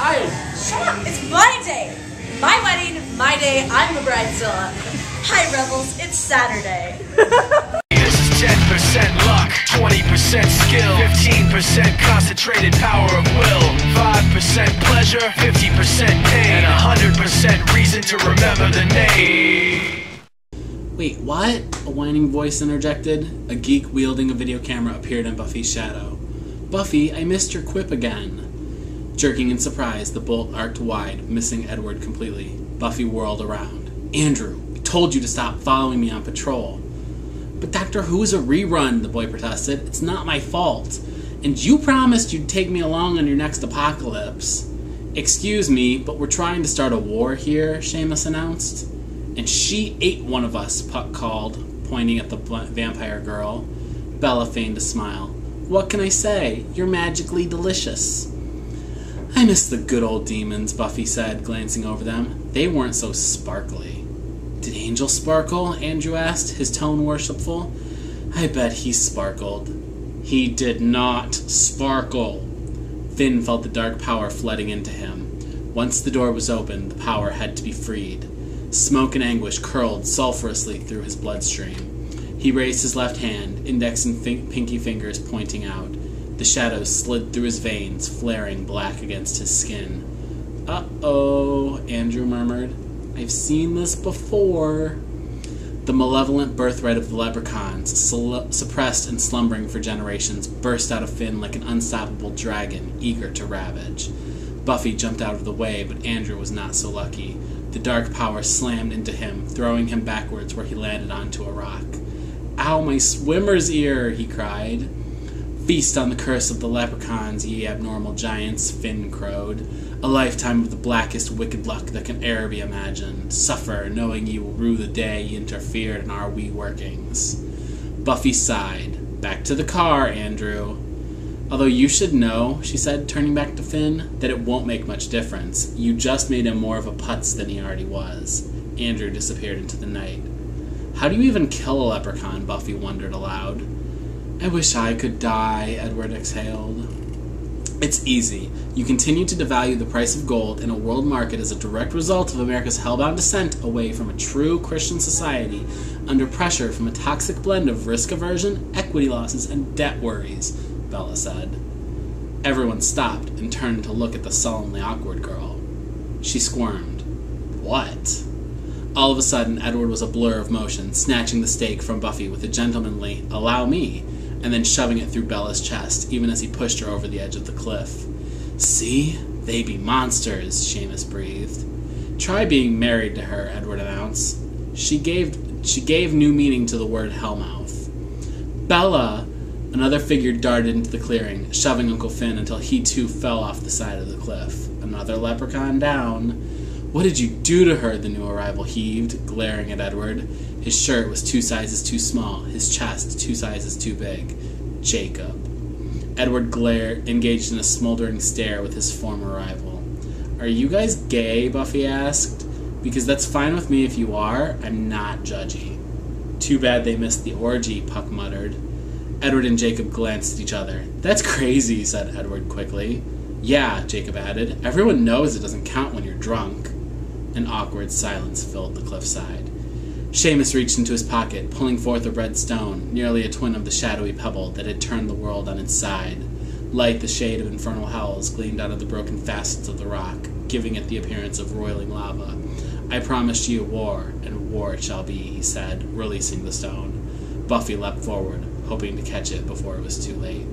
Hi! Shut up! It's my day! My wedding, my day, I'm the bridezilla. Hi, Rebels, it's Saturday. This is 10% luck, 20% skill, 15% concentrated power of will, 5% pleasure, 50% pain, and 100% reason to remember the name. Wait, what? A whining voice interjected. A geek wielding a video camera appeared in Buffy's shadow. Buffy, I missed your quip again. Jerking in surprise, the bolt arced wide, missing Edward completely. Buffy whirled around. Andrew, I told you to stop following me on patrol. But Doctor Who is a rerun, the boy protested. It's not my fault. And you promised you'd take me along on your next apocalypse. Excuse me, but we're trying to start a war here, Seamus announced. And she ate one of us, Puck called, pointing at the vampire girl. Bella feigned a smile. What can I say? You're magically delicious. I miss the good old demons, Buffy said, glancing over them. They weren't so sparkly. Did Angel sparkle? Andrew asked, his tone worshipful. I bet he sparkled. He did not sparkle. Finn felt the dark power flooding into him. Once the door was opened, the power had to be freed. Smoke and anguish curled sulphurously through his bloodstream. He raised his left hand, index and pinky fingers pointing out. The shadows slid through his veins, flaring black against his skin. Uh-oh, Andrew murmured. I've seen this before. The malevolent birthright of the leprechauns, suppressed and slumbering for generations, burst out of Finn like an unstoppable dragon, eager to ravage. Buffy jumped out of the way, but Andrew was not so lucky. The dark power slammed into him, throwing him backwards where he landed onto a rock. Ow, my swimmer's ear, he cried. Feast on the curse of the leprechauns, ye abnormal giants, Finn crowed. A lifetime of the blackest wicked luck that can e'er be imagined. Suffer, knowing ye will rue the day ye interfered in our wee workings. Buffy sighed. Back to the car, Andrew. Although you should know, she said, turning back to Finn, that it won't make much difference. You just made him more of a putz than he already was. Andrew disappeared into the night. How do you even kill a leprechaun? Buffy wondered aloud. I wish I could die, Edward exhaled. It's easy. You continue to devalue the price of gold in a world market as a direct result of America's hellbound descent away from a true Christian society, under pressure from a toxic blend of risk aversion, equity losses, and debt worries, Bella said. Everyone stopped and turned to look at the sullenly awkward girl. She squirmed. What? All of a sudden, Edward was a blur of motion, snatching the steak from Buffy with a gentlemanly, allow me, and then shoving it through Bella's chest, even as he pushed her over the edge of the cliff. See? They be monsters, Seamus breathed. Try being married to her, Edward announced. She gave new meaning to the word hellmouth. Bella! Another figure darted into the clearing, shoving Uncle Finn until he too fell off the side of the cliff. Another leprechaun down. What did you do to her? The new arrival heaved, glaring at Edward. His shirt was 2 sizes too small, his chest 2 sizes too big. Jacob. Edward engaged in a smoldering stare with his former rival. Are you guys gay? Buffy asked. Because that's fine with me if you are. I'm not judgy. Too bad they missed the orgy, Puck muttered. Edward and Jacob glanced at each other. That's crazy, said Edward quickly. Yeah, Jacob added. Everyone knows it doesn't count when you're drunk. An awkward silence filled the cliffside. Seamus reached into his pocket, pulling forth a red stone, nearly a twin of the shadowy pebble that had turned the world on its side. Light, the shade of infernal hells, gleamed out of the broken facets of the rock, giving it the appearance of roiling lava. I promised you war, and war it shall be, he said, releasing the stone. Buffy leapt forward, hoping to catch it before it was too late.